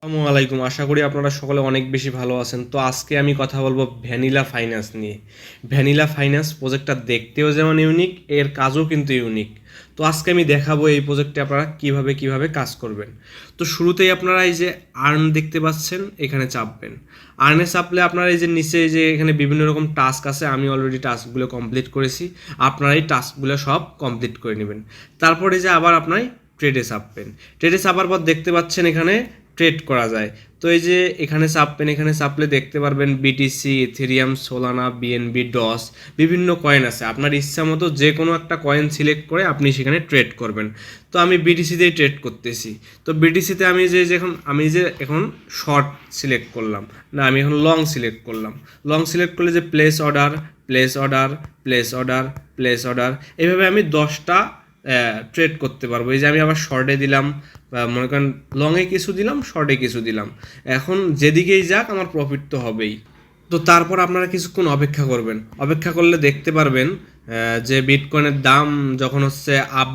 আসসালামু আলাইকুম। আশা করি আপনারা সকলে অনেক বেশি ভালো আছেন। তো আজকে আমি কথা বলবো ভ্যানিলা ফাইন্যান্স নিয়ে। ভ্যানিলা ফাইন্যান্স প্রজেক্টটা দেখতেও যেমন ইউনিক, এর কাজও কিন্তু ইউনিক। তো আজকে আমি দেখাবো এই প্রজেক্টে আপনারা কিভাবে কাজ করবেন। তো শুরুতেই আপনারা এই যে আর্ন দেখতে পাচ্ছেন, এখানে চাপবেন। আর্নে চাপলে আপনারা এই যে নিচে যে এখানে বিভিন্ন রকম টাস্ক আছে, আমি অলরেডি টাস্কগুলো কমপ্লিট করেছি। আপনারা এই টাস্কগুলো সব কমপ্লিট করে নেবেন। তারপরে যে আবার আপনার ট্রেডে চাপবেন। ট্রেডে চাপার পর দেখতে পাচ্ছেন এখানে ট্রেড করা যায়। তো এই যে এখানে চাপবেন, এখানে চাপলে দেখতে পারবেন বিটিসি, ইথেরিয়াম, সোলানা, বিএনবি, ডস, বিভিন্ন কয়েন আছে। আপনার ইচ্ছা মতো যে কোনো একটা কয়েন সিলেক্ট করে আপনি সেখানে ট্রেড করবেন। তো আমি বিটিসিতেই ট্রেড করতেছি। তো বিটিসিতে আমি যে এখন শর্ট সিলেক্ট করলাম না, আমি এখন লং সিলেক্ট করলাম। লং সিলেক্ট করলে যে place order, place order, place order, place order, এইভাবে আমি 10টা ট্রেড করতে পারবো। এই যে আমি আবার শর্টে দিলাম, বা মনে করেন লংয়ে কিছু দিলাম, শর্টে কিছু দিলাম। এখন যেদিকেই যাক আমার প্রফিট তো হবেই। তো তারপর আপনারা কিছুক্ষণ অপেক্ষা করবেন। অপেক্ষা করলে দেখতে পারবেন যে বিটকয়েনের দাম যখন হচ্ছে আপ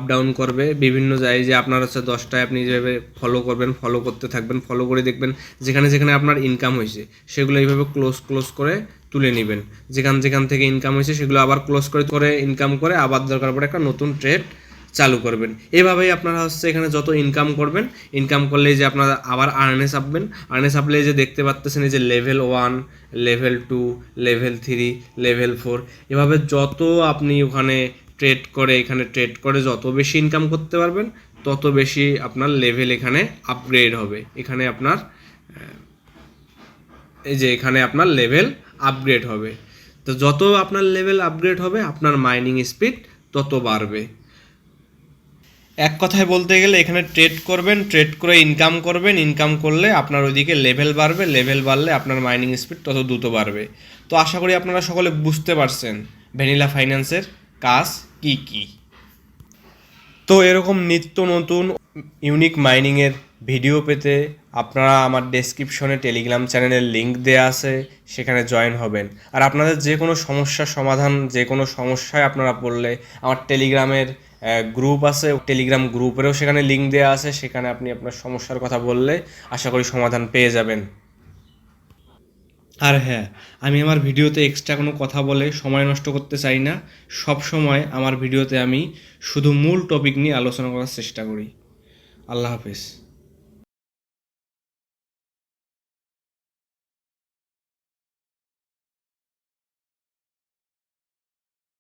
ডাউন করবে বিভিন্ন জায়গায়, যে আপনার হচ্ছে 10টায় আপনি যেভাবে ফলো করবেন, ফলো করতে থাকবেন, ফলো করে দেখবেন যেখানে যেখানে আপনার ইনকাম হয়েছে সেগুলো এইভাবে ক্লোজ করে তুলে নেবেন। যেখান থেকে ইনকাম হয়েছে সেগুলো আবার ক্লোজ করে ইনকাম করে আবার দরকার পড়ে একটা নতুন ট্রেড চালু করবেন। এভাবেই আপনারা হচ্ছে এখানে যত ইনকাম করবেন, ইনকাম করলেই যে আপনারা আবার আর্নে চাপবেন। আর্নে চাপলে যে দেখতে পাচ্ছেন এই যে লেভেল 1, লেভেল 2, লেভেল 3, লেভেল 4, এভাবে যত আপনি ওখানে এখানে ট্রেড করে যত বেশি ইনকাম করতে পারবেন তত বেশি আপনার লেভেল এখানে আপগ্রেড হবে। এখানে আপনার এখানে আপনার লেভেল আপগ্রেড হবে। তো যত আপনার লেভেল আপগ্রেড হবে আপনার মাইনিং স্পিড তত বাড়বে। এক কথায় বলতে গেলে এখানে ট্রেড করবেন, ট্রেড করে ইনকাম করবেন, ইনকাম করলে আপনার ওইদিকে লেভেল বাড়বে, লেভেল বাড়লে আপনার মাইনিং স্পিড তত দ্রুত বাড়বে। তো আশা করি আপনারা সকলে বুঝতে পারছেন ভ্যানিলা ফাইন্যান্সের কাজ কি কি। তো এরকম নিত্য নতুন ইউনিক মাইনিংয়ের ভিডিও পেতে আপনারা আমার ডেসক্রিপশনে টেলিগ্রাম চ্যানেলের লিঙ্ক দেওয়া আছে, সেখানে জয়েন হবেন। আর আপনাদের যে কোনো সমস্যার সমাধান, যে কোনো সমস্যায় আপনারা পড়লে আমার টেলিগ্রামের গ্রুপ আছে, টেলিগ্রাম গ্রুপেরও সেখানে লিঙ্ক দেওয়া আছে, সেখানে আপনি আপনার সমস্যার কথা বললে আশা করি সমাধান পেয়ে যাবেন। আর হ্যাঁ, আমি আমার ভিডিওতে এক্সট্রা কোনো কথা বলে সময় নষ্ট করতে চাই না। সব সময় আমার ভিডিওতে আমি শুধু মূল টপিক নিয়ে আলোচনা করার চেষ্টা করি। আল্লাহ হাফেজ।